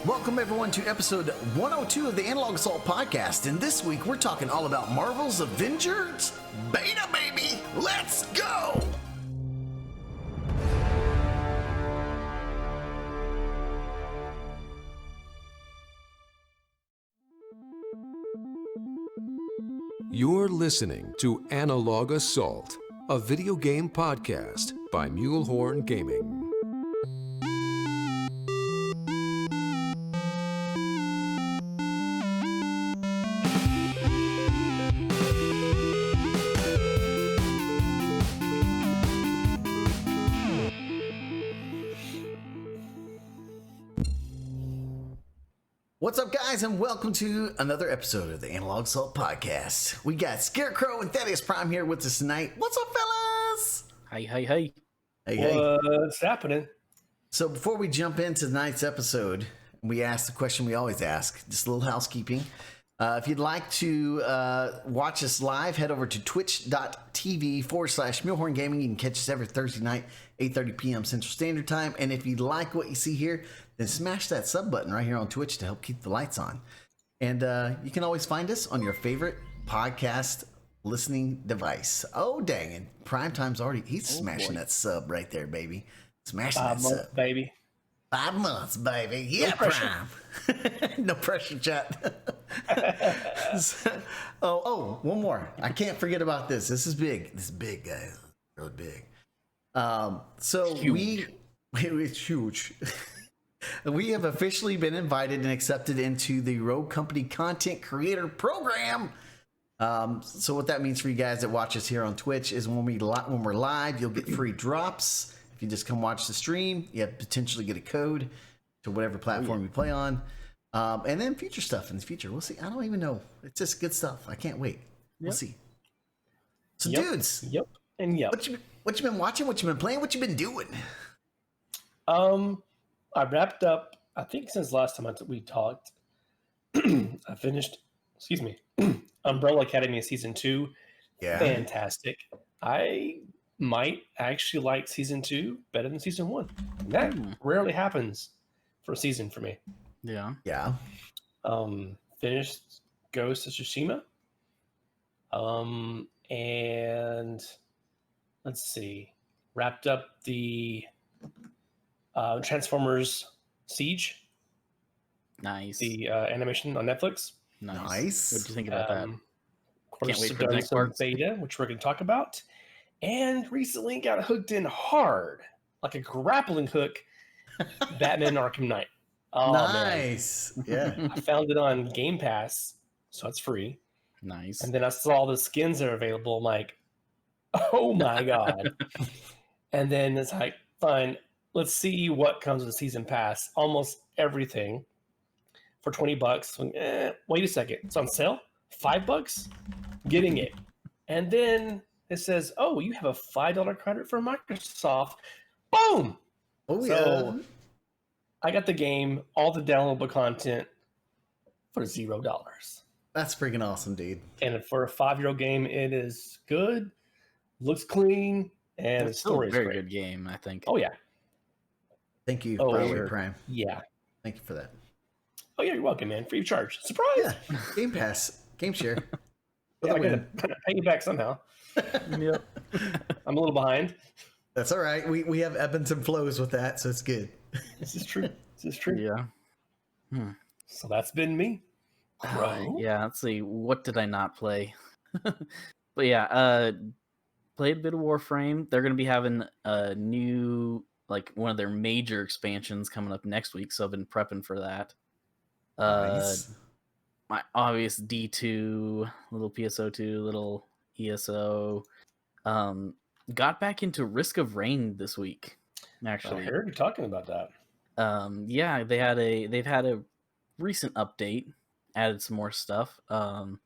Welcome everyone to episode 102 of the Analog Assault podcast, and this week we're talking all about Marvel's Avengers Beta, baby! Let's go! You're listening to Analog Assault, a video game podcast by Mulehorn Gaming. What's up, guys, and welcome to another episode of the Analog Assault podcast. We got Scarecrow and Thaddeus Prime here with us tonight. What's up, fellas? Hey. Hey, hey. What's happening? So before we jump into tonight's episode, we ask the question we always ask, just a little housekeeping. If you'd like to watch us live, head over to twitch.tv/Mulehorn Gaming. You can catch us every Thursday night, 8:30 p.m. Central Standard Time. And if you like what you see here, then smash that sub button right here on Twitch to help keep the lights on. And you can always find us on your favorite podcast listening device. Oh, dang it. Primetime's already, he's smashing that sub right there, baby. Smashing that sub. Baby. 5 months, baby. Yeah, No pressure. Prime. No pressure, chat. One more. I can't forget about this. This is big. This is big, guys. Really big. So Huge. it's huge. We have officially been invited and accepted into the Rogue Company Content Creator Program. So what that means for you guys that watch us here on Twitch is when we're live, you'll get free drops. If you just come watch the stream, you have potentially get a code to whatever platform you play on. And then future stuff in the future. We'll see. I don't even know. It's just good stuff. I can't wait. We'll see. So dudes. Yep. And yep. What you been watching? What you been playing? What you been doing? I wrapped up, I think since last time we talked, I finished, Umbrella Academy Season 2. Yeah. Fantastic. I might actually like Season 2 better than Season 1. That rarely happens for a season for me. Yeah. Yeah. Finished Ghost of Tsushima. And let's see. Wrapped up the Transformers Siege, Nice. the animation on Netflix. Nice. What do you think about that? Of course, Can't wait for the done next some part. beta, which we're going to talk about. And recently got hooked in hard, like a grappling hook, Batman Arkham Knight. Oh, nice. Yeah. Man. I found it on Game Pass, so it's free. Nice. And then I saw the skins that are available. I'm like, oh my God. And then it's like, fine, let's see what comes with the season pass. Almost everything for $20. Wait a second. It's on sale? $5? Getting it. And then it says, oh, you have a $5 credit for Microsoft. Boom! Oh, So- yeah. I got the game, all the downloadable content for $0. That's freaking awesome, dude. And for a 5-year-old game, it is good, looks clean, and the It's still story a is very great. good game, I think. Oh, yeah. Thank you, Oh, Broadway sure. Prime. Yeah. Thank you for that. Oh, yeah, you're welcome, man. Free of charge. Surprise! Yeah. Game Pass. Game share. Yeah, I gotta pay you back somehow. Yep. I'm a little behind. That's all right. We have ebbs and flows with that, so it's good. This is true. This is true. Yeah. So that's been me. Crow. Yeah. Let's see. What did I not play? But yeah, played a bit of Warframe. They're going to be having a new, like one of their major expansions coming up next week, so I've been prepping for that. Nice. My obvious D2, little PSO2, little ESO. Got back into Risk of Rain this week. I Actually, heard you talking about that. yeah, they've had a recent update, added some more stuff. I'm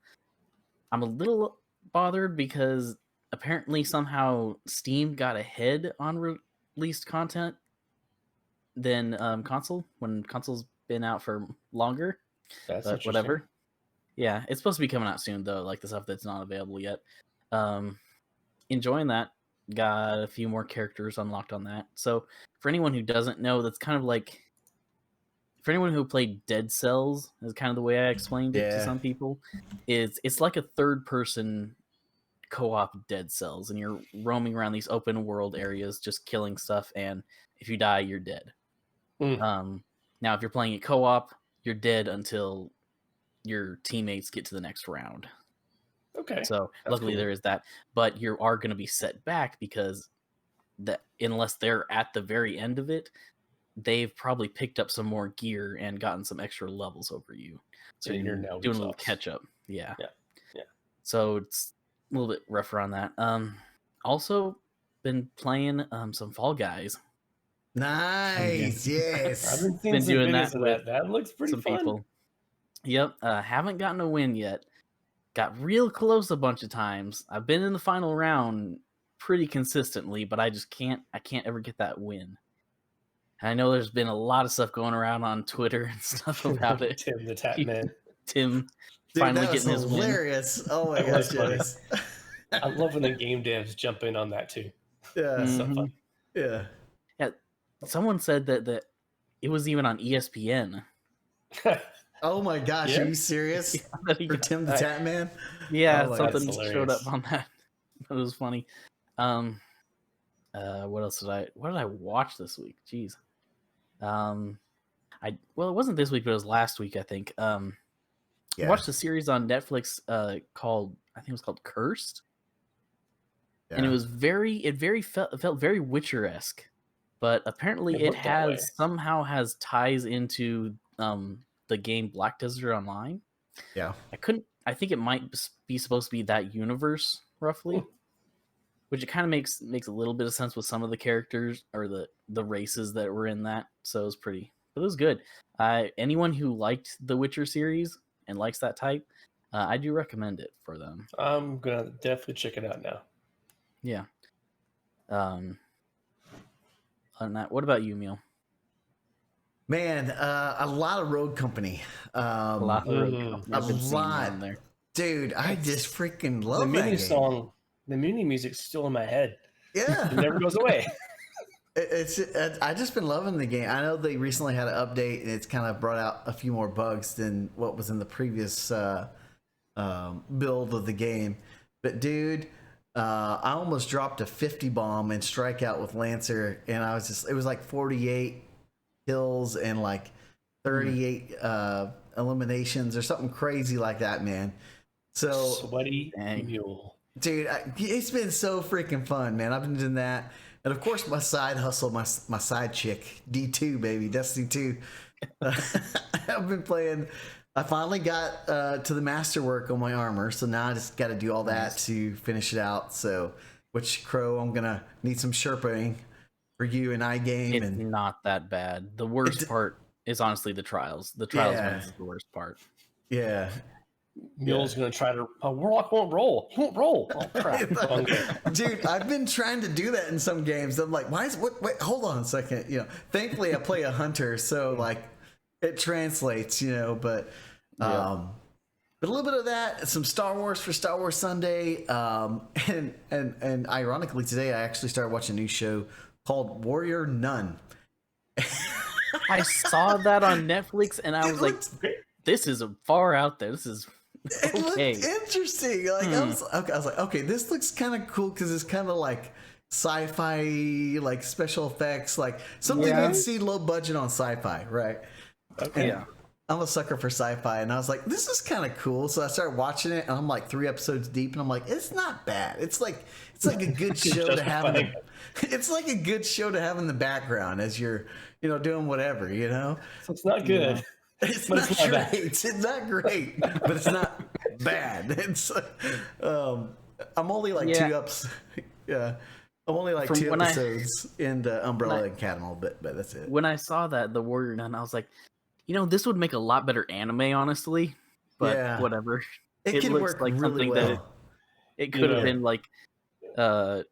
a little bothered because apparently somehow Steam got ahead on released content than console when console's been out for longer. That's But interesting. whatever. Yeah, it's supposed to be coming out soon though, like the stuff that's not available yet. Enjoying that. Got a few more characters unlocked on that. So for anyone who doesn't know, that's kind of like for anyone who played Dead Cells, is kind of the way I explained it to Yeah. some people. It's like a third person co-op Dead Cells, and you're roaming around these open world areas just killing stuff, and if you die, you're dead. Now if you're playing it co-op, you're dead until your teammates get to the next round. Okay. So That's luckily cool. there is that, but you are going to be set back because that unless they're at the very end of it, they've probably picked up some more gear and gotten some extra levels over you. So And you're you're now doing a little weak sauce. catch up. Yeah. Yeah. So it's a little bit rougher on that. Also been playing some Fall Guys. Nice. I've Yes. been seeing Been some doing videos that of with that. That looks pretty some fun. people. Yep. Haven't gotten a win yet. Got real close a bunch of times. I've been in the final round pretty consistently, but I can't ever get that win. And I know there's been a lot of stuff going around on Twitter and stuff about it. Tim the Tap Man. Tim Dude, finally that was getting his win. hilarious. Oh my That gosh, was funny. yes. I love when the game devs jump in on that too. Yeah. So Mhm. fun. Yeah. Yeah, someone said that it was even on ESPN. Oh my gosh, Yeah. are you serious? That he For got- Tim the Tap Man? yeah, Oh my something That's showed up hilarious. on that. It was funny. What else what did I watch this week? Jeez. It wasn't this week, but it was last week, I think. I watched a series on Netflix called, I think it was called Cursed. And it was felt very Witcher-esque, but apparently It it looked that way. somehow has ties into the game Black Desert Online. Yeah. I think it might be supposed to be that universe roughly, which it kind of makes a little bit of sense with some of the characters or the races that were in that. So it was good. Anyone who liked the Witcher series and likes that type, I do recommend it for them. I'm gonna definitely check it out now. Yeah. On that, what about you, Neil? Man, a lot of Road Company. A lot of Road Mhm. Company. I've been seeing lot. on there. Dude, I just freaking love The that mini game. song, the mini music's still in my head. Yeah. It never goes away. I just been loving the game. I know they recently had an update and it's kind of brought out a few more bugs than what was in the previous build of the game. But dude, I almost dropped a 50 bomb and strikeout with Lancer, and it was like 48 kills and like 38 eliminations or something crazy like that, man. So Sweaty Dang. mule. dude, it's been so freaking fun, man. I've been doing that. And of course, my side hustle, my side chick, D2, baby, Destiny 2. I've been playing. I finally got to the masterwork on my armor, so now I just got to do all that to finish it out. So, which Crow, I'm gonna need some Sherpaing for you and iGame. It's And not that bad. The worst part is honestly the trials. The trials Yeah. wins is the worst part. yeah, Mule's gonna try to. Warlock won't roll. He won't roll. Oh crap! Okay. dude, I've been trying to do that in some games. I'm like, why is what? Wait, hold on a second. Thankfully I play a hunter, so like it translates. But a little bit of that, some Star Wars for Star Wars Sunday, and ironically today I actually started watching a new show called Warrior Nun. I saw that on Netflix and I was like, this is far out there. This is It okay. looked interesting. Like I was like, okay, this looks kind of cool because it's kind of like sci-fi, like special effects, like something Yeah. you'd see low budget on sci-fi, right? Okay. Yeah. I'm a sucker for sci-fi, and I was like, this is kind of cool. So I started watching it, and I'm like 3 episodes deep, and I'm like, it's not bad. It's like a good show to have. It's like a good show to have in the background as you're, doing whatever, So it's not good. It's But not it's not bad. great. It's not great, but it's not bad. It's I'm only like 2 ups. Yeah, I'm only like From 2 when I- episodes into Umbrella Academy, but that's it. When I saw that, the Warrior Nun, I was like, this would make a lot better anime, honestly. But Yeah. whatever. It can looks work like really something that well. it could have Yeah. been like,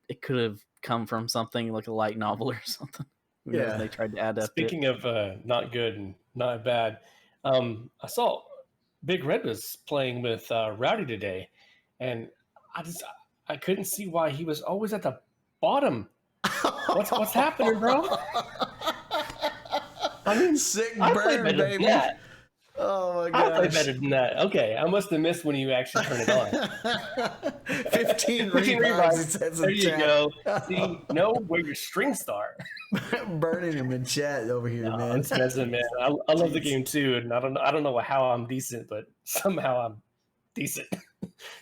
it could have come from something like a light novel or something. Who knows, Yeah. they tried to adapt it. Speaking of not good and not bad, I saw Big Red was playing with Rowdy today, and I couldn't see why he was always at the bottom. What's happening, bro? I mean, Sick I play burn, better than baby. that. Oh my I play gosh. better than that. Okay, I must have missed when you actually turn it on. 15 15 revives, it revives. says There in you chat. go. See, know where your strengths are. Burning him in chat over here, No, man. it's messing, man. I love the Jeez. game too, and I don't know how I'm decent, but somehow I'm decent. 'Cause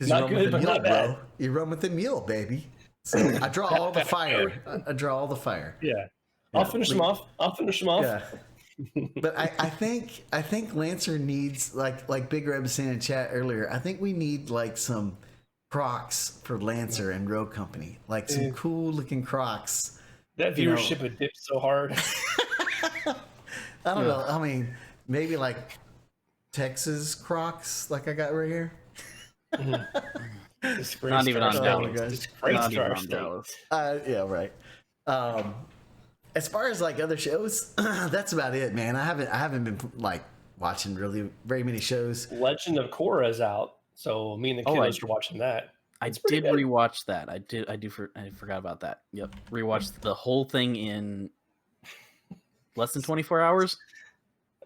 you Not run good, with the but mule, not bad. bro. You run with the mule, baby. See, I draw all the fire. I draw all the fire. Yeah. Yeah, I'll finish them off. Yeah. But I think Lancer needs like Big Red was saying in chat earlier. I think we need like some Crocs for Lancer and Rogue Company, like some Dude. cool looking Crocs. That You know. viewership had dipped so hard. I don't know. I mean, maybe like Texas Crocs, like I got right here. Disgrace Not to even our on state. Dallas. Disgrace Not to even our on state. Dallas. Yeah, right. As far as like other shows, that's about it, man. I haven't been like watching really very many shows. Legend of Korra is out, so me and the kiddos are watching that. I It's pretty did good. rewatch that. I forgot about that. Yep, rewatched the whole thing in less than 24 hours.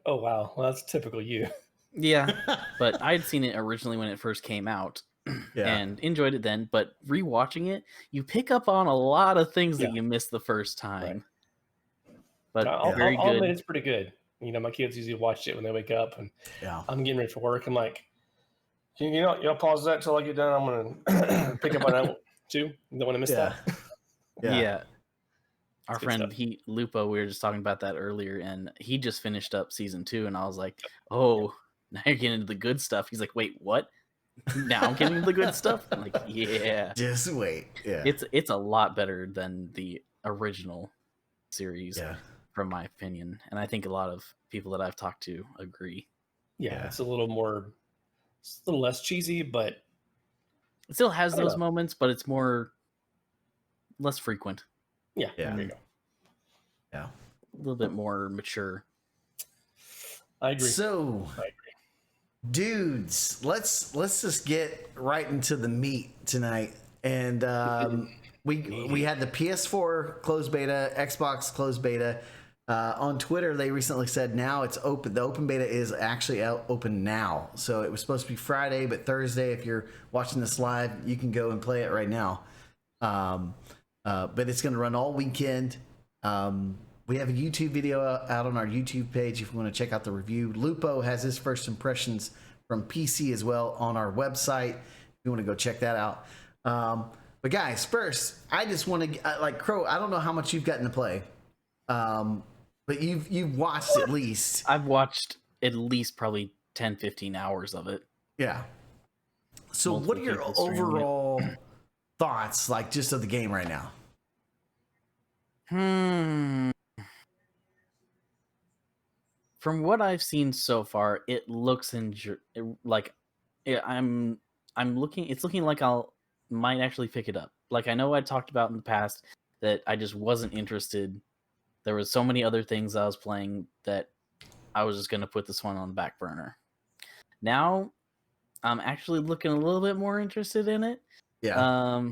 Oh wow, well, that's typical you. Yeah, but I had seen it originally when it first came out and enjoyed it then. But rewatching it, you pick up on a lot of things that you missed the first time. But very I'll good. admit it's pretty good. You know, my kids usually watch it when they wake up, and I'm getting ready for work. I'm like, you know, pause that till I get done. I'm gonna pick up on that too. You don't want to miss that. Yeah. Our good friend stuff. Lupo, we were just talking about that earlier, and he just finished up season 2, and I was like, "Oh, now you're getting into the good stuff." He's like, "Wait, what? Now I'm getting into the good stuff?" I'm like, yeah. Just wait. Yeah. It's a lot better than the original series, from my opinion, and I think a lot of people that I've talked to agree. Yeah, it's a little less cheesy, but it still has those moments, but it's less frequent. Yeah, there you go. Yeah. A little bit more mature. I agree. So, dudes, let's just get right into the meat tonight. And we had the PS4 closed beta, Xbox closed beta. On Twitter, they recently said now it's open. The open beta is actually out open now. So it was supposed to be Friday, but Thursday, if you're watching this live, you can go and play it right now. But it's going to run all weekend. We have a YouTube video out on our YouTube page if you want to check out the review. Lupo has his first impressions from PC as well on our website. If you want to go check that out. But guys, first, I just want to like Crow. I don't know how much you've gotten to play, but you've watched at least. I've watched at least probably 10, 15 hours of it. Yeah. So, what are your overall thoughts, like just of the game right now? From what I've seen so far, it looks like I'm looking. It's looking like might actually pick it up. Like I know I talked about in the past that I just wasn't interested. There was so many other things I was playing that I was just going to put this one on the back burner. Now I'm actually looking a little bit more interested in it. Yeah.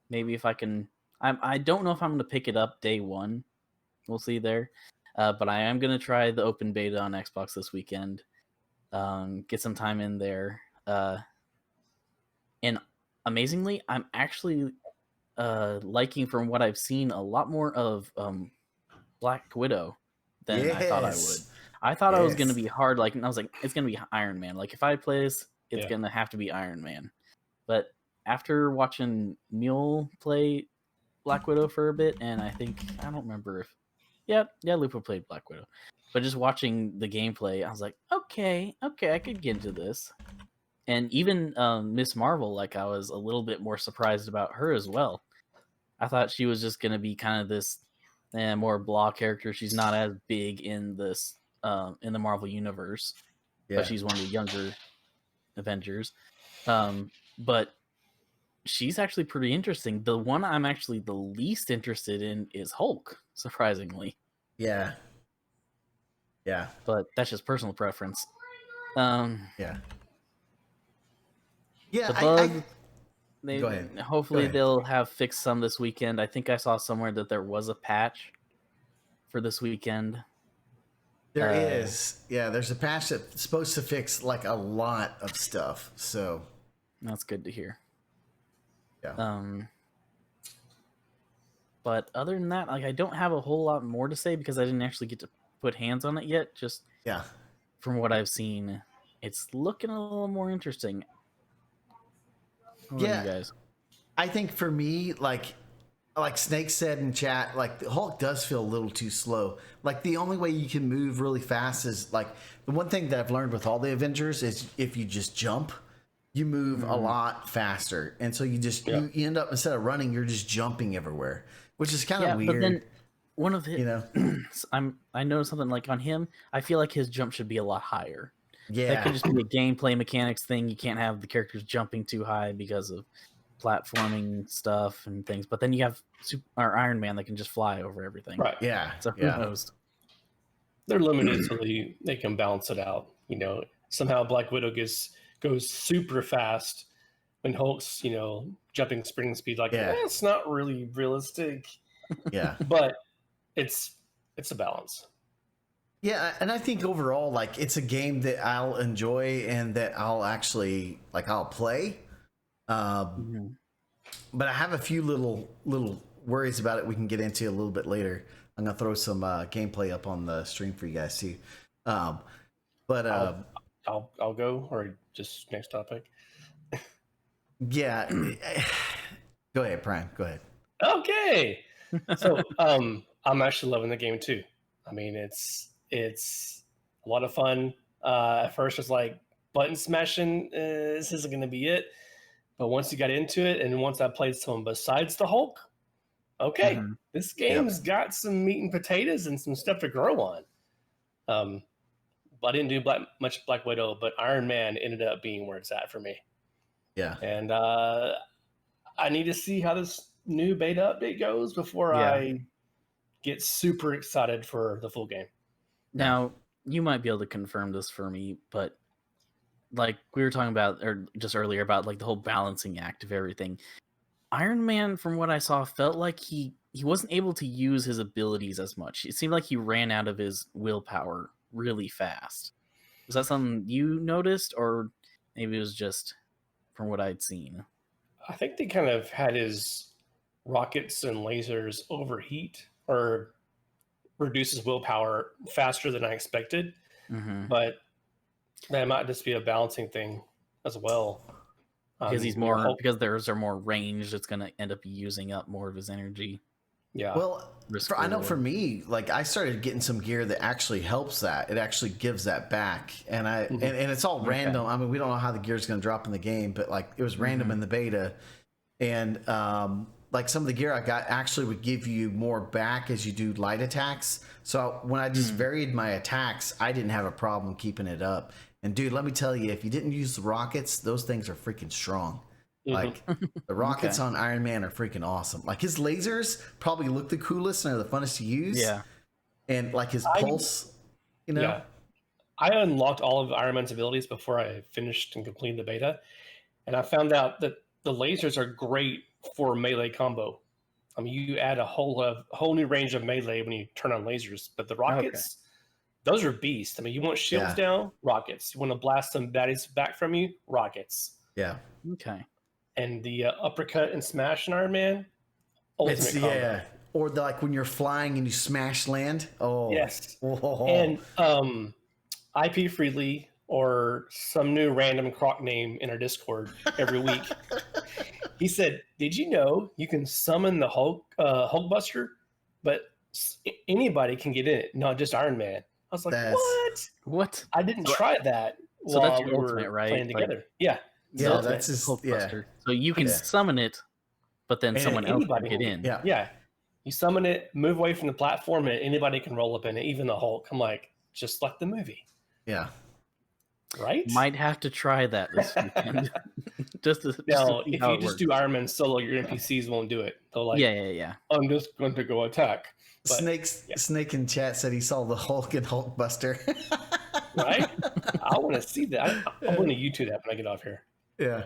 Maybe if I can. I don't know if I'm going to pick it up day one. We'll see there. But I am going to try the open beta on Xbox this weekend. Get some time in there. And amazingly, I'm actually liking, from what I've seen, a lot more of Black Widow than I thought I would. I thought I was going to be hard. Like, and I was like, it's going to be Iron Man. Like, if I play this, it's going to have to be Iron Man. But after watching Mule play Black Widow for a bit, and I don't remember if Lupo played Black Widow, but just watching the gameplay, I was like, okay, I could get into this. And even Miss Marvel, like, I was a little bit more surprised about her as well. I thought she was just gonna be kind of this more blah character. She's not as big in this in the Marvel universe, but she's one of the younger Avengers. But she's actually pretty interesting. The one I'm actually the least interested in is Hulk, surprisingly. Yeah. But that's just personal preference. Yeah. The Bug, go ahead. Hopefully they'll have fixed some this weekend. I think I saw somewhere that there was a patch for this weekend. There is. Yeah, there's a patch that's supposed to fix like a lot of stuff. So That's good to hear. yeah. But other than that, like I don't have a whole lot more to say because I didn't actually get to put hands on it yet. Just Yeah. from what I've seen, it's looking a little more interesting. What about you guys? I think for me, like Snake said in chat, like the Hulk does feel a little too slow. Like the only way you can move really fast is like the one thing that I've learned with all the Avengers is if you just jump, you move a lot faster. And so you just you end up, instead of running, you're just jumping everywhere, which is kind of weird. But then one of the you know, I know something like on him, I feel like his jump should be a lot higher. yeah, That could just be a gameplay mechanics thing. You can't have the characters jumping too high because of platforming stuff and things. But then you have Iron Man that can just fly over everything. Right. yeah, So who yeah. knows? They're limited so they can balance it out. Somehow Black Widow goes super fast when Hulk's, jumping spring speed. Like, it's not really realistic. Yeah. But it's a balance. Yeah, and I think overall, like, it's a game that I'll enjoy and that I'll actually, like, I'll play. But I have a few little worries about it we can get into a little bit later. I'm going to throw some gameplay up on the stream for you guys, too. I'll go, or just next topic. Yeah. Go ahead, Prime. Go ahead. Okay. So, I'm actually loving the game, too. I mean, it's a lot of fun. At first, it's like button smashing. This isn't going to be it. But once you got into it, and once I played someone besides the Hulk, okay, this game's got some meat and potatoes and some stuff to grow on. But I didn't do much Black Widow, but Iron Man ended up being where it's at for me. Yeah. And I need to see how this new beta update goes before I get super excited for the full game. Now, you might be able to confirm this for me, but like we were talking about, or just earlier about like the whole balancing act of everything. Iron Man, from what I saw, felt like he wasn't able to use his abilities as much. It seemed like he ran out of his willpower really fast. Was that something you noticed, or maybe it was just from what I'd seen? I think they kind of had his rockets and lasers overheat or reduce his willpower faster than I expected. But that might just be a balancing thing as well. Because because theirs are more ranged, it's going to end up using up more of his energy. Yeah. Well, I know for me, like I started getting some gear that actually helps that. It actually gives that back, and and it's all random. I mean, we don't know how the gear is going to drop in the game, but like it was random in the beta, and like some of the gear I got actually would give you more back as you do light attacks. So when I just varied my attacks, I didn't have a problem keeping it up. And dude, let me tell you, if you didn't use the rockets, those things are freaking strong. Like the rockets on Iron Man are freaking awesome. Like his lasers probably look the coolest and are the funnest to use. Yeah. And like his pulse, Yeah. I unlocked all of Iron Man's abilities before I finished and completed the beta. And I found out that the lasers are great for melee combo. I mean, you add a whole new range of melee when you turn on lasers. But the rockets, those are beasts. I mean, you want shields down, rockets. You want to blast some baddies back from you, rockets. Yeah. Okay. And the uppercut and smash in Iron Man, ultimate combo. Yeah. Or like when you're flying and you smash land. Oh. Yes. Whoa. And IP Freely or some new random croc name in our Discord every week. He said, "Did you know you can summon the Hulkbuster, but anybody can get in it, not just Iron Man?" I was like, "What? I didn't try that." So that's your we were ultimate, right? playing together. Yeah. Yeah, that's his Hulkbuster. So you can summon it, but then someone else can get in. Yeah. You summon it, move away from the platform, and anybody can roll up in it, even the Hulk. I'm like, just like the movie. Yeah. Right? Might have to try that this weekend. Just to if you just do Iron Man solo, your NPCs won't do it. They'll like, I'm just going to go attack. But, Snake in chat said he saw the Hulk and Hulkbuster. Right? I want to see that. I'm going to YouTube that when I get off here. Yeah.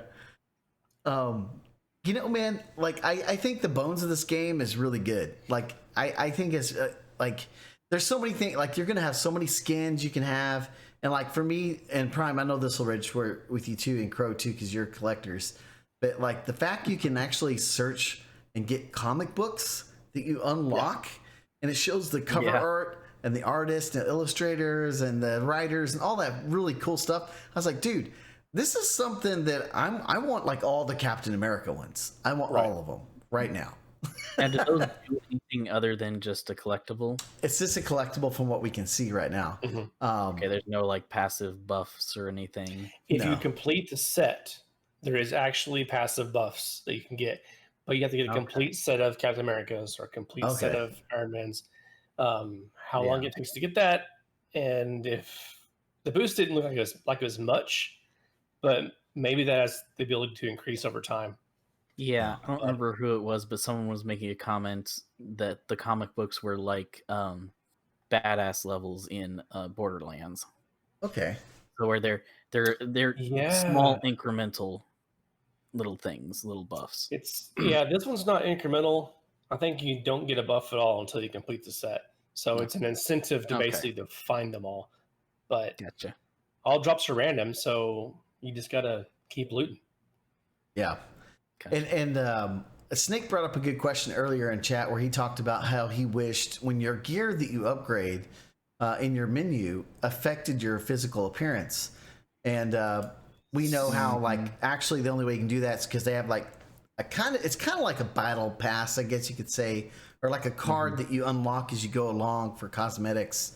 You know, man, like I think the bones of this game is really good. Like I think it's like there's so many things. Like you're gonna have so many skins you can have, and like for me and Prime, I know this will register with you too, and Crow too, because you're collectors. But like the fact you can actually search and get comic books that you unlock, and it shows the cover art and the artists and illustrators and the writers and all that really cool stuff. I was like, dude, this is something that I want, like all the Captain America ones. I want all of them right now. And do those do anything other than just a collectible? It's just a collectible from what we can see right now. Okay, there's no like passive buffs or anything. If you complete the set, there is actually passive buffs that you can get, but you have to get a complete set of Captain Americas or a complete set of Iron Mans. How long it takes to get that, and if the boost didn't look like it was much, but maybe that has the ability to increase over time. Yeah, I don't remember who it was, but someone was making a comment that the comic books were like badass levels in Borderlands. Okay. So where they're small incremental little things, little buffs. It's this one's not incremental. I think you don't get a buff at all until you complete the set. So it's an incentive to basically to find them all. But gotcha. All drops are random, so you just gotta keep looting. Yeah. And Snake brought up a good question earlier in chat where he talked about how he wished when your gear that you upgrade in your menu affected your physical appearance. And we know how like actually the only way you can do that is because they have like it's kind of like a battle pass, I guess you could say, or like a card that you unlock as you go along for cosmetics,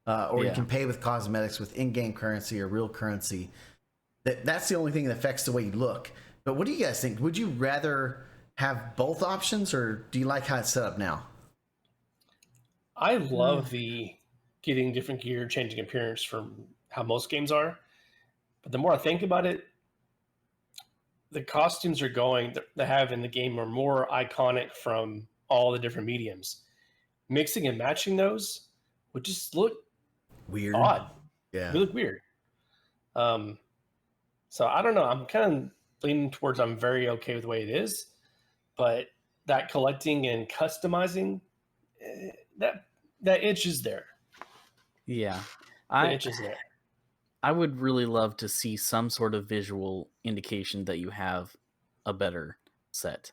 or you can pay with cosmetics with in-game currency or real currency. That's the only thing that affects the way you look. But what do you guys think? Would you rather have both options, or do you like how it's set up now? I love the getting different gear, changing appearance from how most games are. But the more I think about it, the costumes they have in the game are more iconic from all the different mediums. Mixing and matching those would just look weird. Odd. Yeah. They look weird. So I don't know. I'm kind of leaning towards I'm very okay with the way it is, but that collecting and customizing, that itch is there. Yeah, the itch is there. I would really love to see some sort of visual indication that you have a better set.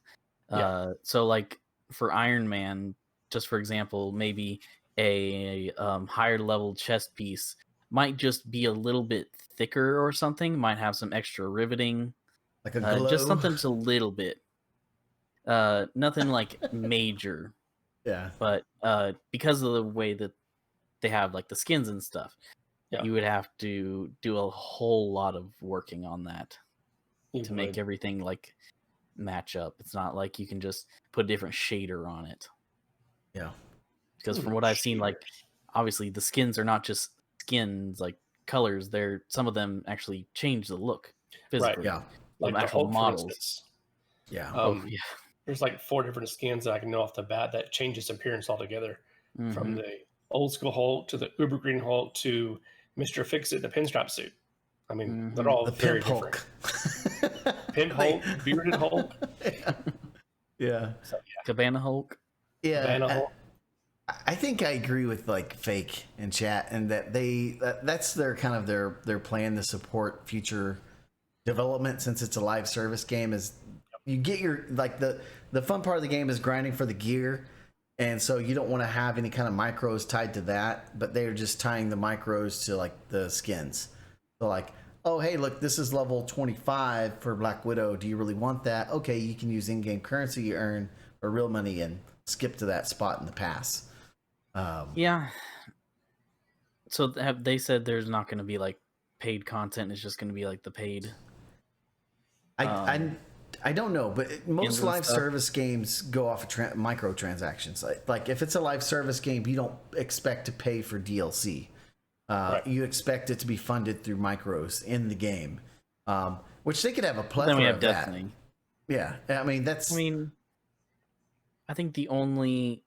So like for Iron Man, just for example, maybe a higher level chest piece might just be a little bit thicker or something, might have some extra riveting. Like a glow. Just something just a little bit. Nothing like major. Yeah. But because of the way that they have like the skins and stuff, you would have to do a whole lot of working on that to make everything like match up. It's not like you can just put a different shader on it. Yeah. Because from what I've seen, like obviously the skins are not just skins like colors. Some of them actually change the look physically. Right. Yeah. Like actual the Hulk, models. Yeah. There's like 4 different skins that I can know off the bat that changes appearance altogether. From the old school Hulk to the Uber Green Hulk to Mr. Fix-It, the pinstripe suit. I mean, they're all very different. Pimp Hulk, bearded Hulk. Yeah. So, Cabana Hulk. Yeah. Cabana Hulk. I think I agree with like Fake in chat, and that that's their kind of their plan to support future development, since it's a live service game. Is you get your like the fun part of the game is grinding for the gear, and so you don't want to have any kind of micros tied to that, but they're just tying the micros to like the skins. So like, oh hey, look, this is level 25 for Black Widow. Do you really want that? Okay, you can use in-game currency you earn or real money and skip to that spot in the pass. Yeah. So have they said there's not going to be like paid content? It's just going to be like the paid. I don't know, but most live service games go off of microtransactions. Like if it's a live service game, you don't expect to pay for DLC. You expect it to be funded through micros in the game, which they could have a plethora then we have of Destiny. that. Yeah, I mean I think the only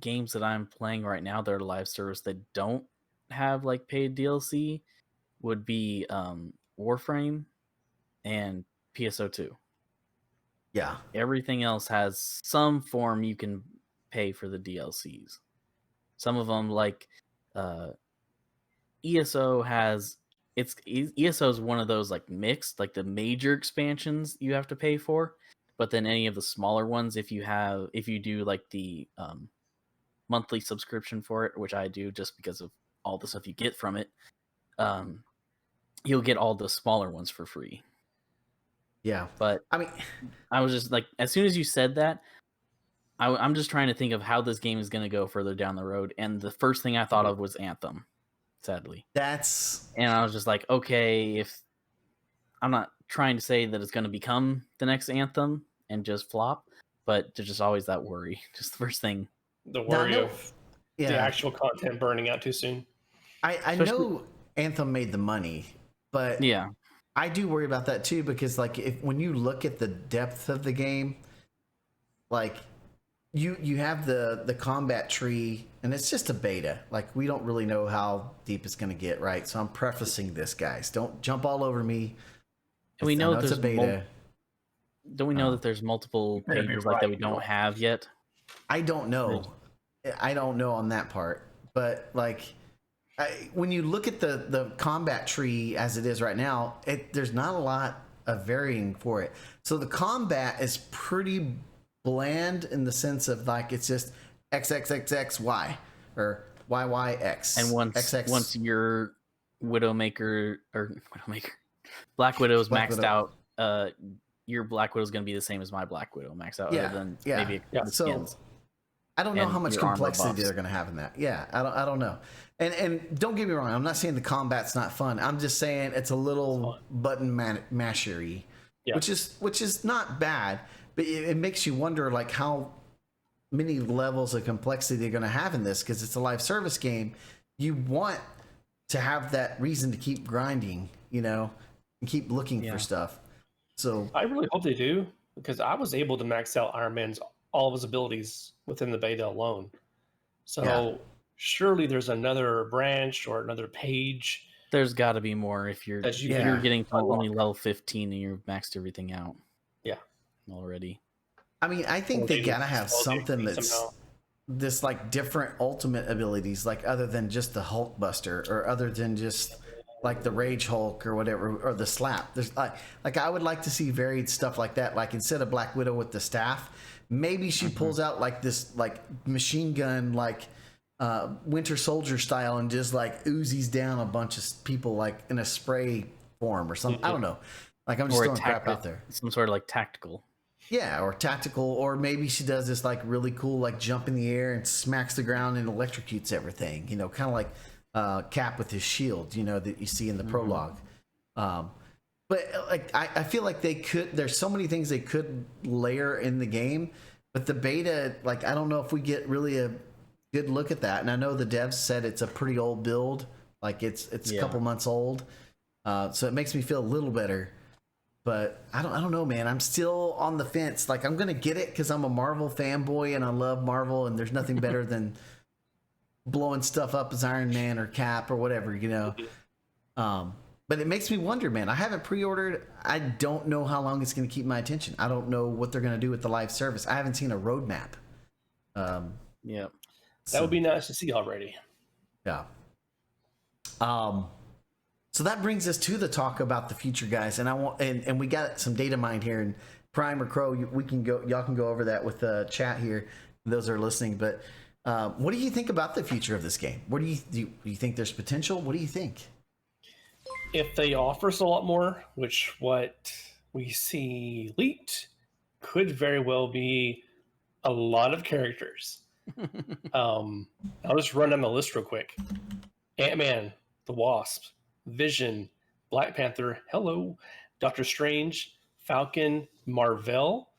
games that I'm playing right now that are live service that don't have like paid DLC would be Warframe and PSO2. Yeah. Everything else has some form you can pay for the DLCs. Some of them, like ESO has ESO is one of those like mixed, like the major expansions you have to pay for, but then any of the smaller ones, if you do like the monthly subscription for it, which I do just because of all the stuff you get from it, you'll get all the smaller ones for free. Yeah. But I mean, I was just like, as soon as you said that, I'm just trying to think of how this game is going to go further down the road, and the first thing I thought of was Anthem, sadly. and I was just like, okay, if I'm not trying to say that it's going to become the next Anthem and just flop, but there's just always that worry. Just the first thing. The worry of yeah. the actual content burning out too soon. I know Anthem made the money, but yeah, I do worry about that too, because like when you look at the depth of the game, like you have the combat tree, and it's just a beta. Like we don't really know how deep it's going to get, right? So I'm prefacing this, guys. Don't jump all over me. And we know it's a beta. Don't we know that there's multiple pages like that we don't have yet? I don't know. I don't know on that part, but like when you look at the combat tree as it is right now, there's not a lot of varying for it. So the combat is pretty bland in the sense of like it's just XXXXY or YYX. And once your Widowmaker Black Widow is maxed out, your Black Widow is going to be the same as my Black Widow maxed out. Yeah, other than yeah. maybe skins. I don't know how much complexity buffs. they're going to have in that. Yeah, I don't know. And don't get me wrong, I'm not saying the combat's not fun. I'm just saying it's a little button mashery, which is not bad, but it makes you wonder like how many levels of complexity they're going to have in this, because it's a live service game. You want to have that reason to keep grinding, and keep looking for stuff. So I really hope they do, because I was able to max out Iron Man's all of his abilities within the beta alone. So surely there's another branch or another page. There's got to be more if you're getting to only level 15 and you've maxed everything out. Yeah, already. I mean, I think they gotta have something that's this like different ultimate abilities, like other than just the Hulk Buster or other than just like the Rage Hulk or whatever, or the slap. There's like I would like to see varied stuff like that. Like instead of Black Widow with the staff, maybe she pulls out like this like machine gun, like Winter Soldier style, and just like oozes down a bunch of people like in a spray form or something. I don't know. Like I'm just throwing crap out there. Some sort of like tactical. Yeah, or tactical, or maybe she does this like really cool like jump in the air and smacks the ground and electrocutes everything. Kind of like Cap with his shield. That you see in the prologue. But like I feel like they could. There's so many things they could layer in the game, but the beta, like I don't know if we get really a good look at that. And I know the devs said it's a pretty old build, like it's a couple months old, so it makes me feel a little better. But I don't know, man. I'm still on the fence. Like I'm gonna get it because I'm a Marvel fanboy and I love Marvel, and there's nothing better than blowing stuff up as Iron Man or Cap or whatever, But it makes me wonder, man. I haven't pre-ordered. I don't know how long it's going to keep my attention. I don't know what they're going to do with the live service. I haven't seen a roadmap. Yeah, that would be nice to see already. Yeah. So that brings us to the talk about the future, guys. And I want, and we got some data mined here. And Prime or Crow, y'all can go over that with the chat here. Those are listening. But what do you think about the future of this game? What do you think there's potential? What do you think? If they offer us a lot more, which what we see leaked could very well be a lot of characters. I'll just run down the list real quick. Ant-Man, the Wasp, Vision, Black Panther, Doctor Strange, Falcon, Marvel,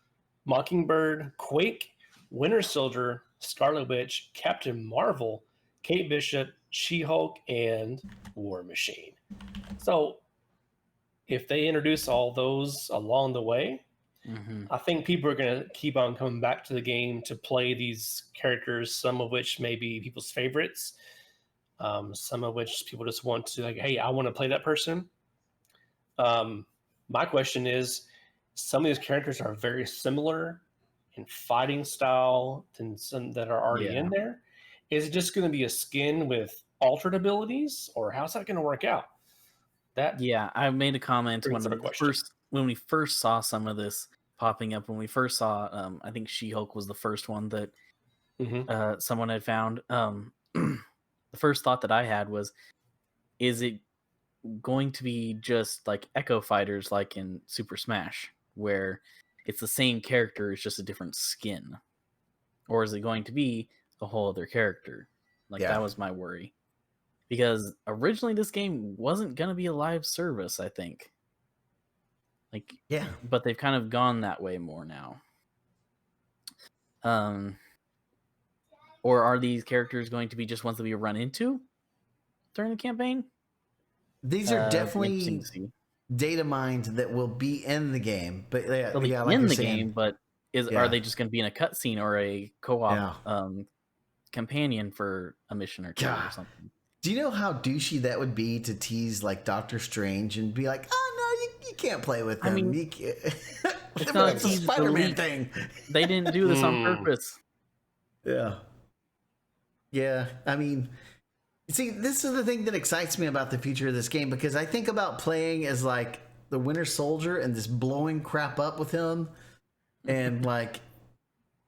Mockingbird, Quake, Winter Soldier, Scarlet Witch, Captain Marvel, Kate Bishop, She-Hulk, and War Machine. So if they introduce all those along the way, I think people are going to keep on coming back to the game to play these characters, some of which may be people's favorites, some of which people just want to like, hey, I want to play that person. My question is, some of these characters are very similar in fighting style than some that are already in there. Is it just going to be a skin with altered abilities, or how's that going to work out? That Yeah, I made a comment brings when up a question. when we first saw some of this popping up. When we first saw, I think She-Hulk was the first one that Mm-hmm. someone had found. The first thought that I had was, is it going to be just like Echo Fighters, like in Super Smash, where it's the same character, it's just a different skin, or is it going to be a whole other character? Like Yeah. that was my worry. Because originally this game wasn't going to be a live service, I think. Like, Yeah. but they've kind of gone that way more now. Or are these characters going to be just ones that we run into during the campaign? These are It'll be interesting definitely to see. data mined that will be in the game. But They'll be like in you're the saying, game, but are yeah. they just going to be in a cutscene or a co-op Yeah. companion for a mission or two God. or something? Do you know how douchey that would be to tease like Doctor Strange and be like, "Oh no, you can't play with them. I mean, you can't. it's not It's a Spider-Man thing." They didn't do this on purpose. Yeah. Yeah. I mean, see, this is the thing that excites me about the future of this game, because I think about playing as like the Winter Soldier and just blowing crap up with him, and like,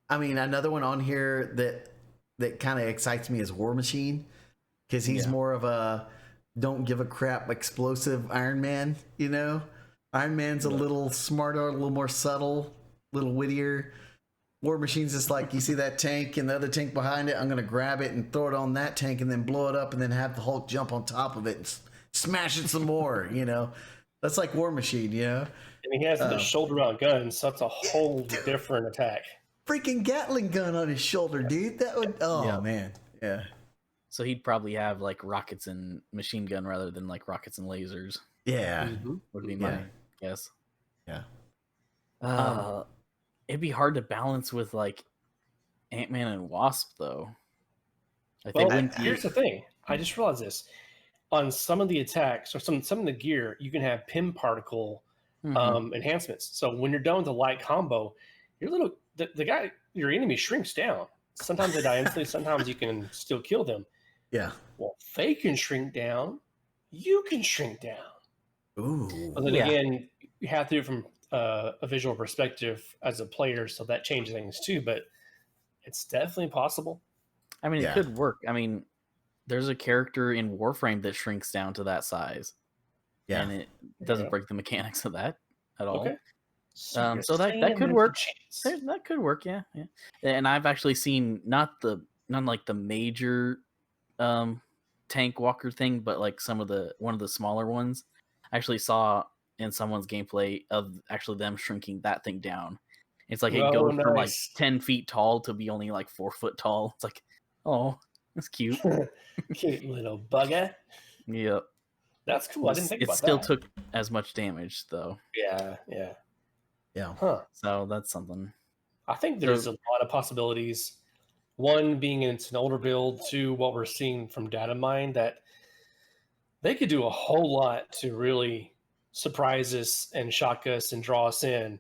I mean, another one on here that kind of excites me is War Machine, because he's more of a don't give a crap explosive Iron Man. You know, Iron Man's a little smarter, a little more subtle, a little wittier. War Machine's just like, you see that tank and the other tank behind it, I'm going to grab it and throw it on that tank and then blow it up and then have the Hulk jump on top of it and smash it some more, you know? That's like War Machine, you know? And he has the shoulder-mount gun, so that's a whole different attack. Freaking Gatling gun on his shoulder, dude. That would, man. Yeah. So he'd probably have like rockets and machine gun rather than like rockets and lasers. Yeah. Would be my guess. Yeah. It'd be hard to balance with like Ant-Man and Wasp, though. Here's the thing. I just realized this. On some of the attacks or some of the gear, you can have pim particle enhancements. So when you're done with the light combo, your enemy shrinks down. Sometimes they die instantly. Sometimes you can still kill them. Yeah. Well, if they can shrink down, you can shrink down. Ooh. But then again, you have to do it from a visual perspective as a player, so that changes things too. But it's definitely possible. I mean, it could work. I mean, there's a character in Warframe that shrinks down to that size. Yeah. And it doesn't break the mechanics of that at all. Okay. So that could work. That could work, yeah. And I've actually seen not like the major tank walker thing, but like one of the smaller ones. I actually saw in someone's gameplay of actually them shrinking that thing down. It's like it goes from like 10 feet tall to be only like 4 foot tall. It's like, oh, that's cute. Cute little bugger. Yep. That's cool. I didn't think about that. It still took as much damage though. Yeah. Huh. So that's something. I think there's a lot of possibilities. One being it's an older build, two, what we're seeing from data mine, that they could do a whole lot to really surprise us and shock us and draw us in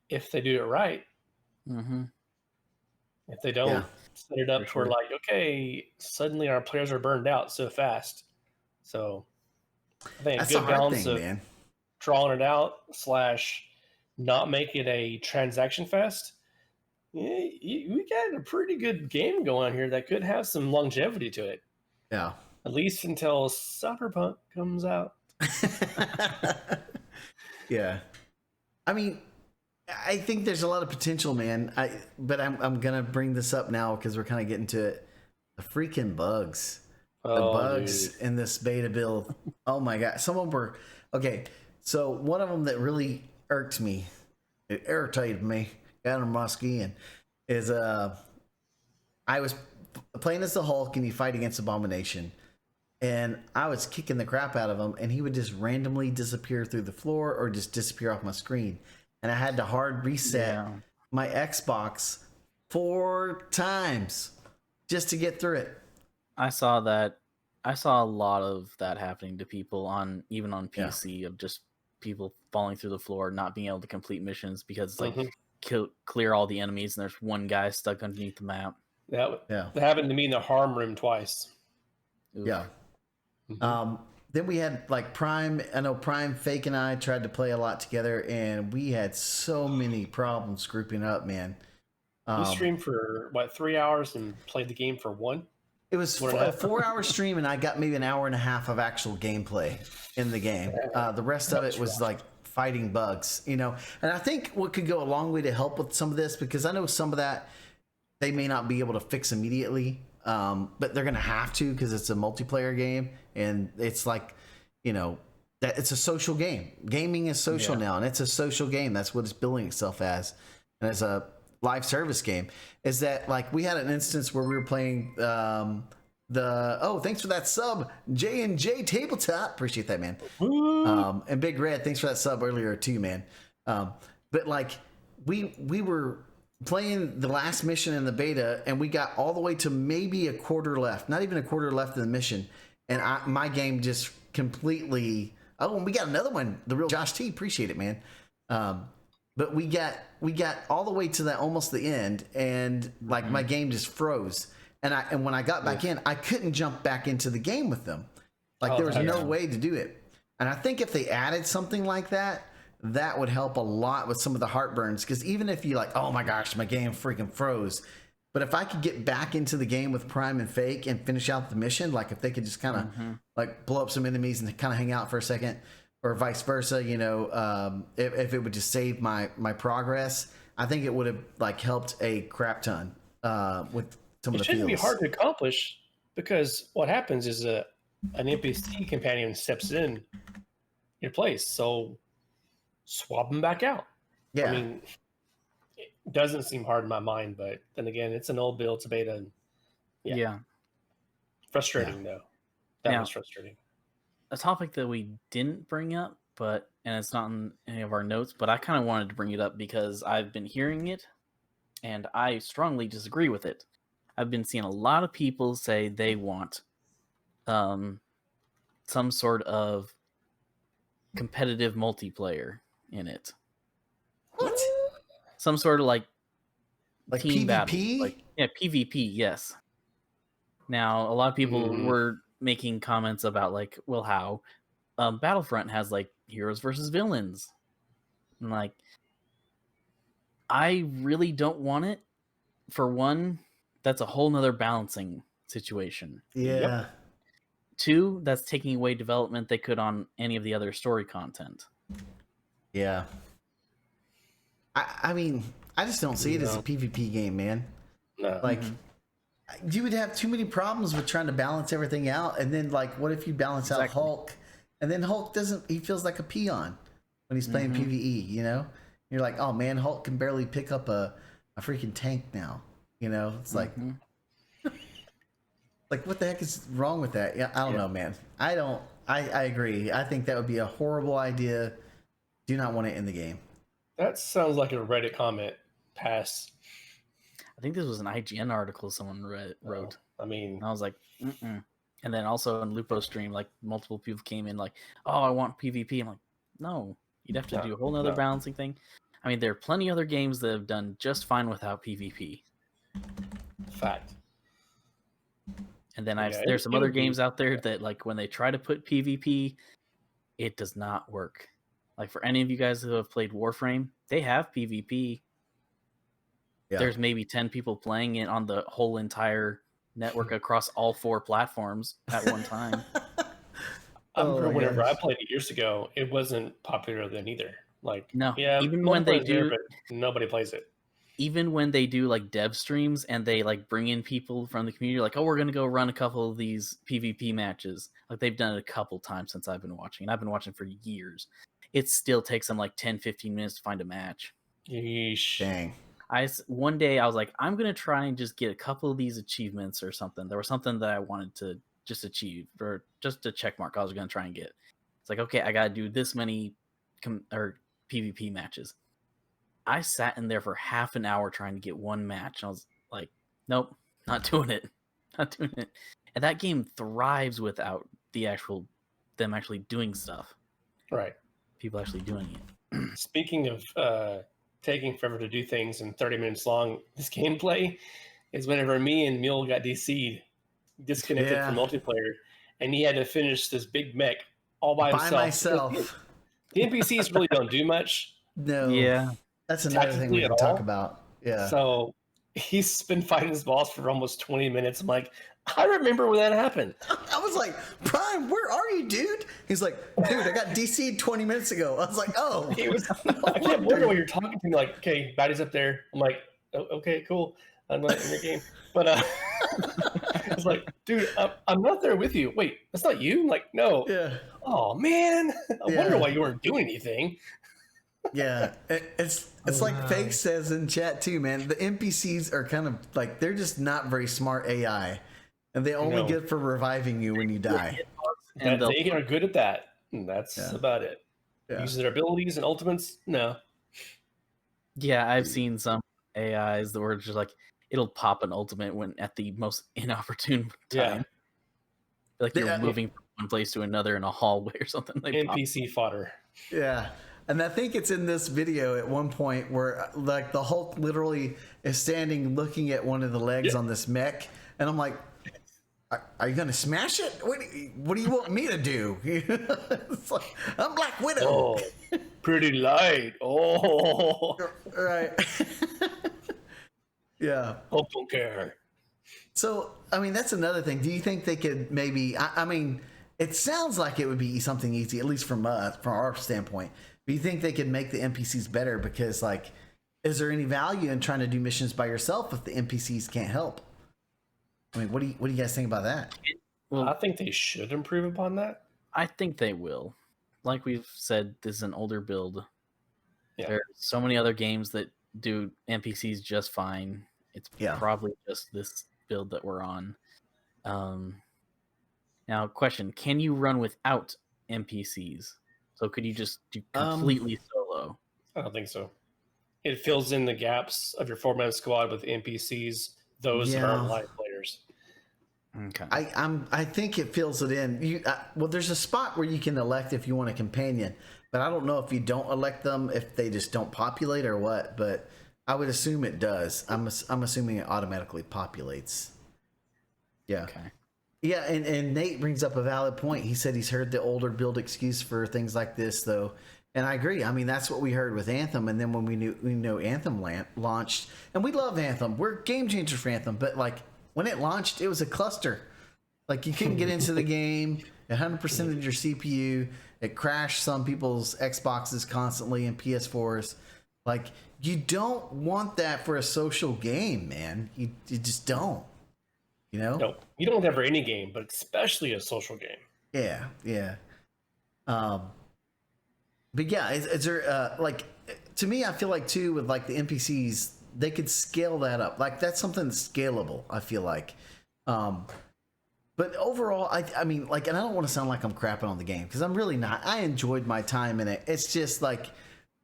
if they do it right. Mm-hmm. If they don't set it up for like, okay, suddenly our players are burned out so fast. So I think that's a good balance thing, of man. drawing it out / not make it a transaction fest. We got a pretty good game going here that could have some longevity to it. Yeah. At least until Cyberpunk comes out. Yeah. I mean, I think there's a lot of potential, man. But I'm gonna bring this up now because we're kind of getting to it. The freaking bugs. The bugs in this beta build. Oh my god. Some of them were okay. So one of them that really irked me, it irritated me, got under my skin, is I was playing as the Hulk and you fight against Abomination. And I was kicking the crap out of him, and he would just randomly disappear through the floor or just disappear off my screen. And I had to hard reset my Xbox 4 times just to get through it. I saw that. I saw a lot of that happening to people even on PC of just people falling through the floor, not being able to complete missions because it's like clear all the enemies and there's one guy stuck underneath the map. That Yeah. happened to me in the harm room twice. Oof. Yeah. Then we had like Prime. I know Prime, Fake, and I tried to play a lot together, and we had so many problems grouping up, man. You streamed for what, 3 hours and played the game for one? It was a 4-hour stream, and I got maybe an hour and a half of actual gameplay in the game. The rest of it was like fighting bugs, you know. And I think what could go a long way to help with some of this, because I know some of that they may not be able to fix immediately, but they're going to have to, because it's a multiplayer game, and it's like, you know, that it's a social game. Gaming is social now, and it's a social game. That's what it's billing itself as, and as a live service game. Is that like we had an instance where we were playing thanks for that sub, J&J Tabletop, appreciate that, man. And Big Red, thanks for that sub earlier too, man. But like we were playing the last mission in the beta, and we got all the way to maybe a quarter left, not even a quarter left in the mission, and my game just completely. Oh, and we got another one, the real Josh T, appreciate it, man. But we got all the way to that almost the end, and like my game just froze. And when I got back in, I couldn't jump back into the game with them. Like there was no way to do it. And I think if they added something like that, that would help a lot with some of the heartburns. Because even if you like, oh my gosh, my game freaking froze. But if I could get back into the game with Prime and Fake and finish out the mission, like if they could just kind of like blow up some enemies and kind of hang out for a second, or vice versa, you know, if it would just save my progress, I think it would have like helped a crap ton with some of the feels. It shouldn't be hard to accomplish, because what happens is an NPC companion steps in your place, so swap them back out. Yeah. I mean, it doesn't seem hard in my mind, but then again, it's an old build, it's a beta. And Yeah. Frustrating though. That was frustrating. A topic that we didn't bring up, and it's not in any of our notes, but I kind of wanted to bring it up because I've been hearing it, and I strongly disagree with it. I've been seeing a lot of people say they want some sort of competitive multiplayer in it. What? Some sort of like team PvP? battle. Like, yeah, PvP, yes. Now, a lot of people were making comments about like, well, how Battlefront has like heroes versus villains. And like, I really don't want it. For one, that's a whole nother balancing situation. Yeah. Yep. Two, that's taking away development they could on any of the other story content. Yeah. I mean, I just don't see it as a PvP game, man. No. Like, you would have too many problems with trying to balance everything out. And then, like, what if you balance out Hulk? And then Hulk he feels like a peon when he's playing PvE, you know? You're like, oh man, Hulk can barely pick up a freaking tank now. You know? It's like, like, what the heck is wrong with that? Yeah, I don't know, man. I agree. I think that would be a horrible idea. Do not want it in the game. That sounds like a Reddit comment. Pass. I think this was an IGN article someone wrote. I mean, and I was like, mm-mm. And then also on Lupo stream, like multiple people came in like, oh, I want PvP. I'm like, no, you'd have to do a whole nother balancing thing. I mean, there are plenty of other games that have done just fine without PvP. Fact. And then there's some other games out there that like when they try to put PvP, it does not work. Like for any of you guys who have played Warframe, they have PvP. Yeah. There's maybe 10 people playing it on the whole entire network across all 4 platforms at one time. I remember whenever I played it years ago, it wasn't popular then either. Like, no, even when they do, but nobody plays it. Even when they do like dev streams and they like bring in people from the community, like, oh, we're gonna go run a couple of these PvP matches. Like they've done it a couple times since I've been watching, and I've been watching for years. It still takes them like 10-15 minutes to find a match. Yeesh. Dang. One day I was like, I'm gonna try and just get a couple of these achievements or something. There was something that I wanted to just achieve, or just a check mark I was gonna try and get. It's like, okay, I gotta do this many PvP matches. I sat in there for half an hour trying to get one match. I was like, nope, not doing it. Not doing it. And that game thrives without them actually doing stuff. Right. People actually doing it. Speaking of taking forever to do things and 30 minutes long, this gameplay is whenever me and Mule got disconnected from multiplayer, and he had to finish this big mech all by himself. Myself. The NPCs really don't do much. No. Yeah. That's another thing we can talk about. Yeah. So he's been fighting his boss for almost 20 minutes. I'm like, I remember when that happened. I was like, Prime, where are you, dude? He's like, dude, I got DC'd 20 minutes ago. I was like, oh. I kept wondering when you're talking to me, like, okay, body's up there. I'm like, oh, okay, cool. I'm not in your game. But I was like, dude, I'm not there with you. Wait, that's not you? I'm like, no. Yeah. Oh, man. I wonder why you weren't doing anything. Yeah, it's like Fake says in chat too, man. The NPCs are kind of like, they're just not very smart AI, and they only good for reviving you when you die. And they are good at that. And that's about it. Yeah. Using their abilities and ultimates, no. Yeah, I've seen some AIs that were just like, it'll pop an ultimate when at the most inopportune time. Like you're moving from one place to another in a hallway or something. NPC fodder. Yeah. And I think it's in this video at one point where like the Hulk literally is standing looking at one of the legs on this mech. And I'm like, are you going to smash it? What do you want me to do? It's like, I'm Black Widow. Oh, pretty light. Oh. Right. Yeah. Hulk don't care. So, I mean, that's another thing. Do you think they could maybe, I mean, it sounds like it would be something easy, at least from our standpoint. Do you think they could make the NPCs better? Because, like, is there any value in trying to do missions by yourself if the NPCs can't help? I mean, what do you guys think about that? Well, I think they should improve upon that. I think they will. Like we've said, this is an older build. Yeah. There are so many other games that do NPCs just fine. It's probably just this build that we're on. Now, question: can you run without NPCs? So could you just do completely solo? I don't think so. It fills in the gaps of your 4-man squad with NPCs. Those aren't live players. Okay. I think it fills it in. Well, there's a spot where you can elect if you want a companion, but I don't know if you don't elect them if they just don't populate or what. But I would assume it does. I'm assuming it automatically populates. Yeah. Okay. Yeah, and Nate brings up a valid point. He said he's heard the older build excuse for things like this, though. And I agree. I mean, that's what we heard with Anthem. And then when we know Anthem launched, and we love Anthem. We're game changers for Anthem. But, like, when it launched, it was a cluster. Like, you couldn't get into the game. 100% of your CPU. It crashed some people's Xboxes constantly and PS4s. Like, you don't want that for a social game, man. You just don't. You know? No, you don't have for any game, but especially a social game. Yeah. But yeah, is there like, to me, I feel like too with like the NPCs, they could scale that up. Like that's something that's scalable. I feel like, but overall, I mean, like, and I don't want to sound like I'm crapping on the game because I'm really not. I enjoyed my time in it. It's just like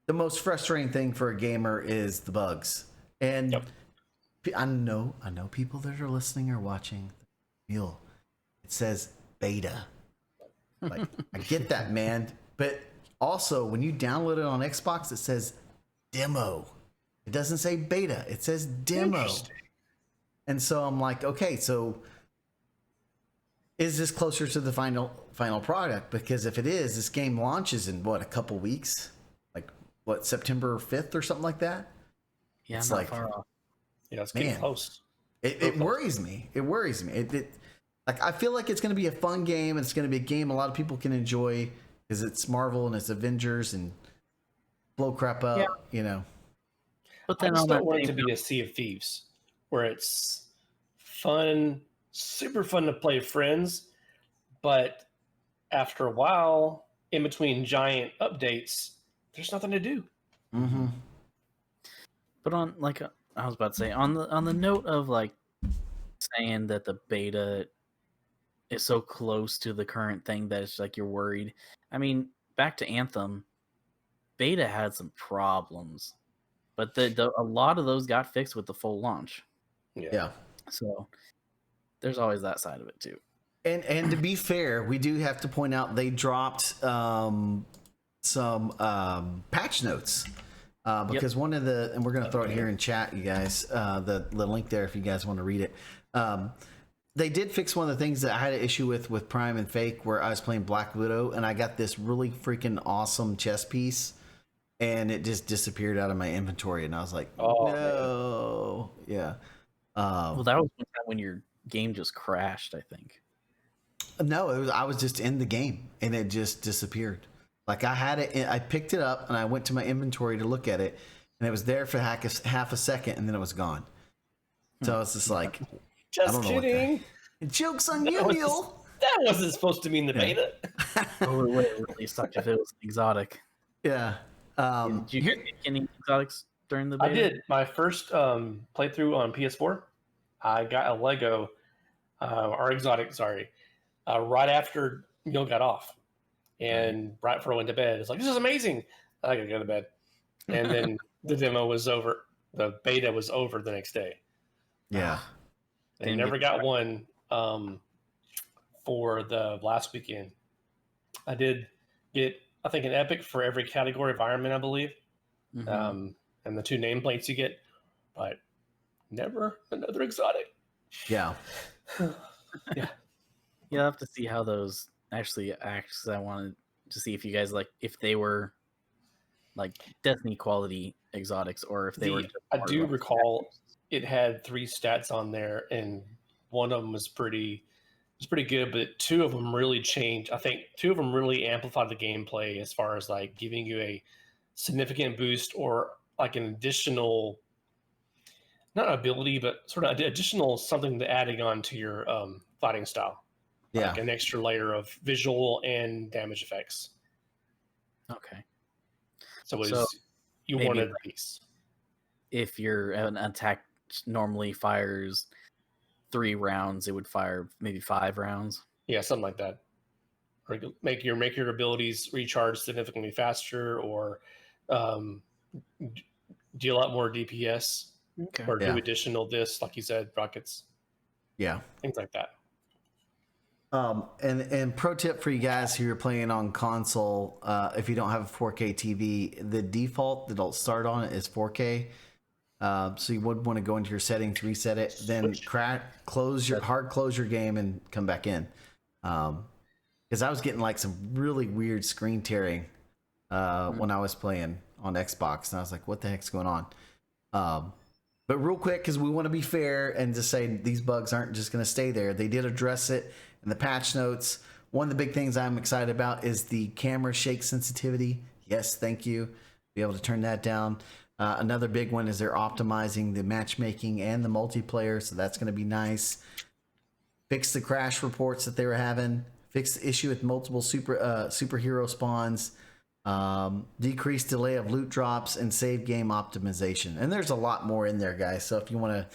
the most frustrating thing for a gamer is the bugs. And I know people that are listening or watching. Mule, it says beta. Like I get that, man, but also when you download it on Xbox, it says demo. It doesn't say beta. It says demo. And so I'm like, okay, so is this closer to the final product? Because if it is, this game launches in what, a couple weeks? Like what, September 5th or something like that? Yeah, it's not like far off. Yeah, it's getting close. It worries me. It worries me. Like I feel like it's going to be a fun game, and it's going to be a game a lot of people can enjoy because it's Marvel and it's Avengers and blow crap up, you know. But then I just don't want it to be a Sea of Thieves where it's fun, super fun to play with friends, but after a while, in between giant updates, there's nothing to do. Mm-hmm. But on like I was about to say on the note of like saying that the beta is so close to the current thing that it's like you're worried. I mean, back to Anthem, beta had some problems, but a lot of those got fixed with the full launch. Yeah. So there's always that side of it too. And to be fair, we do have to point out they dropped some patch notes. Because one of the, and we're going to throw it here in chat, you guys, the link there if you guys want to read it. They did fix one of the things that I had an issue with Prime and Fake, where I was playing Black Widow and I got this really freaking awesome chess piece and it just disappeared out of my inventory, and I was like, no. Man. Yeah. Well, that was one time when your game just crashed, I think. No, I was just in the game and it just disappeared. Like I had it, I picked it up and I went to my inventory to look at it, and it was there for half a second, and then it was gone. So it's just like, just kidding. Joke's on you, Neil. That wasn't supposed to mean the beta. Oh, it would really suck if it was exotic. Yeah. Did you get any exotics during the beta? I did. My first playthrough on PS4, I got a Lego, or exotic, sorry, right after Neil got off. And right before I went to bed, it's like, this is amazing. I gotta go to bed. And then the demo was over. The beta was over the next day. Yeah. I never got one for the last weekend. I did get, I think, an epic for every category environment, I believe. Mm-hmm. And the 2 nameplates you get, but never another exotic. Yeah. Yeah. You'll have to see how those actually act. I wanted to see if you guys if they were like Destiny quality exotics, or if they were. I do recall it had 3 stats on there, and one of them was pretty good, but 2 of them really changed. I think 2 of them really amplified the gameplay as far as like giving you a significant boost, or like an additional, not ability, but sort of additional something to adding on to your fighting style. Yeah. Like an extra layer of visual and damage effects. Okay. So you wanted a piece. If an attack normally fires 3 rounds, it would fire maybe 5 rounds. Yeah, something like that. Or make your abilities recharge significantly faster, or deal a lot more DPS, or do additional like you said, rockets. Yeah, things like that. And pro tip for you guys who are playing on console, if you don't have a 4K TV, the default that it'll start on is 4K. So you would want to go into your settings, reset it, then close your game and come back in. Because I was getting like some really weird screen tearing when I was playing on Xbox, and I was like, what the heck's going on? But real quick, because we want to be fair and just say these bugs aren't just going to stay there. They did address it in the patch notes. One of the big things I'm excited about is the camera shake sensitivity. Yes, thank you. Be able to turn that down. Another big one is they're optimizing the matchmaking and the multiplayer, so that's going to be nice. Fix the crash reports that they were having. Fix the issue with multiple superhero spawns. Decrease delay of loot drops and save game optimization. And there's a lot more in there, guys. So if you want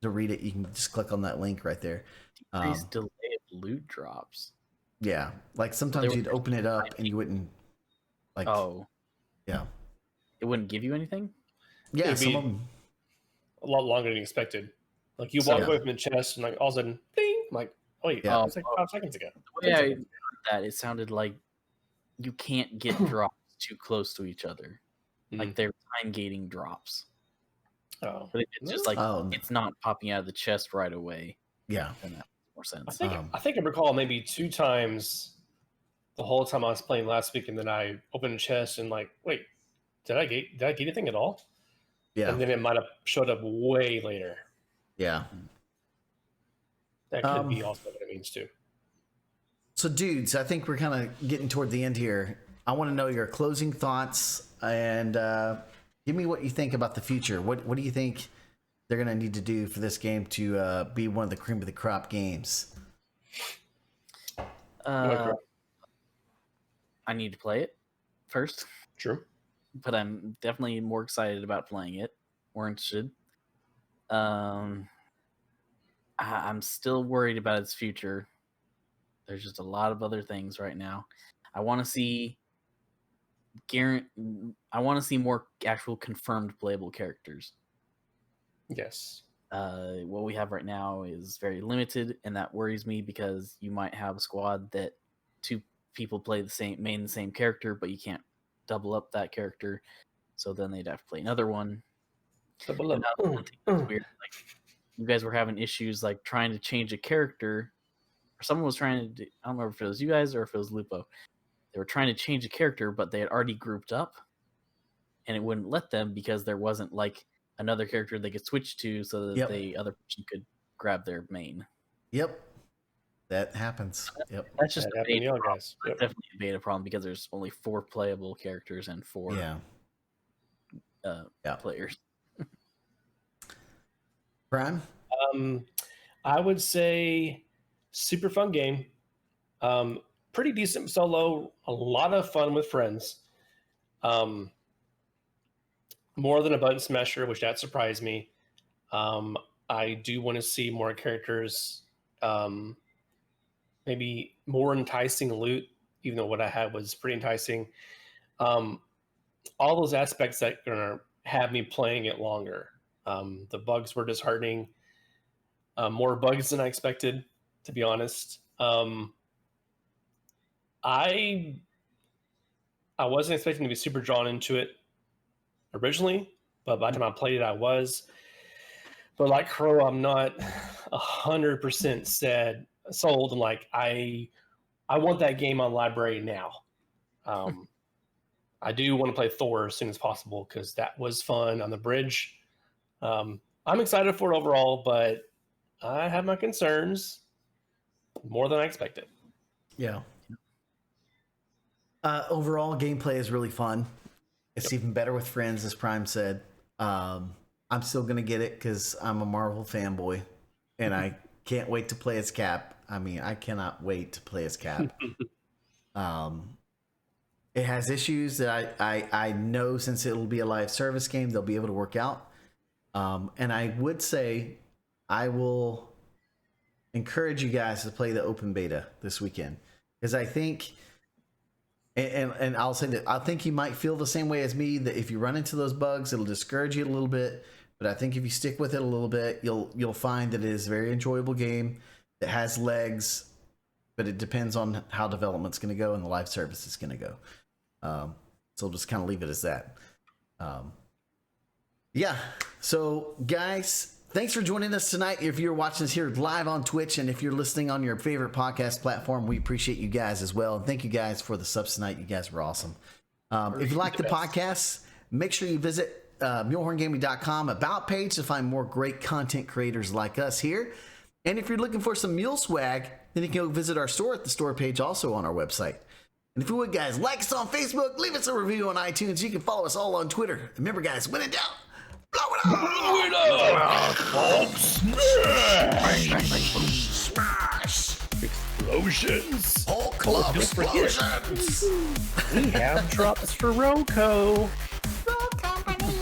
to read it, you can just click on that link right there. Decrease delay of loot drops. Yeah, like sometimes you'd open it up and you wouldn't like. Oh, yeah. It wouldn't give you anything. Yeah, some of them a lot longer than expected. Like you walk away from the chest and like all of a sudden, ding! I'm like, wait, it was like 5 seconds ago. The way I heard that, it sounded like you can't get drops too close to each other. Like they're time gating drops. Oh, but it's just like it's not popping out of the chest right away. Yeah, then that makes more sense. I think I recall maybe 2 times the whole time I was playing last week, and then I opened the chest and like, wait, did I get anything at all? Yeah, and then it might have showed up way later. Yeah, that could be also what it means too. So, dudes, I think we're kind of getting toward the end here. I want to know your closing thoughts and give me what you think about the future. What do you think they're going to need to do for this game to be one of the cream of the crop games? I need to play it first. True. But I'm definitely more excited about playing it. More interested. I'm still worried about its future. There's just a lot of other things right now. I want to see more actual confirmed playable characters. Yes. What we have right now is very limited, and that worries me because you might have a squad that 2 people play the same character, but you can't double up that character. So then they'd have to play another one. Double And up. that was one thing that was weird. Like, you guys were having issues like trying to change a character, or someone was trying to do, I don't remember if it was you guys or if it was Lupo. They were trying to change a character, but they had already grouped up, and it wouldn't let them because there wasn't like another character they could switch to so that the other person could grab their main. Yep. That happens. Yep. That's just That a beta happened, problem. guys. That's definitely a beta problem because there's only 4 playable characters and 4 players. Prime? I would say super fun game. Pretty decent solo. A lot of fun with friends. More than a button smasher, which that surprised me. I do want to see more characters. Maybe more enticing loot, even though what I had was pretty enticing. All those aspects that are going to have me playing it longer. The bugs were disheartening. More bugs than I expected, to be honest. I wasn't expecting to be super drawn into it originally, but by the time I played it, I was. But like Crow, I'm not 100% sold. And like I want that game on library now. I do want to play Thor as soon as possible because that was fun on the bridge. I'm excited for it overall, but I have my concerns more than I expected. Yeah. Overall, gameplay is really fun. It's even better with friends, as Prime said. I'm still going to get it because I'm a Marvel fanboy, and I can't wait to play as Cap. I mean, I cannot wait to play as Cap. It has issues that I know since it'll be a live service game, they'll be able to work out. And I would say I will encourage you guys to play the open beta this weekend because I think, and I'll say that I think you might feel the same way as me, that if you run into those bugs, it'll discourage you a little bit. But I think if you stick with it a little bit, you'll find that it is a very enjoyable game that has legs, but it depends on how development's going to go and the live service is going to go. So we'll just kind of leave it as that. Yeah. So guys, thanks for joining us tonight. If you're watching us here live on Twitch, and if you're listening on your favorite podcast platform, we appreciate you guys as well. And thank you guys for the subs tonight. You guys were awesome. If you like the podcast, make sure you visit mulehorngaming.com about page to find more great content creators like us here. And if you're looking for some mule swag, then you can go visit our store at the store page also on our website. And if you would, guys, like us on Facebook, leave us a review on iTunes. You can follow us all on Twitter. And remember, guys, when in doubt, blow it up! Blow it up! Smash! Explosions! Whole club don't forget. explosions! We have drops for Roco. Company!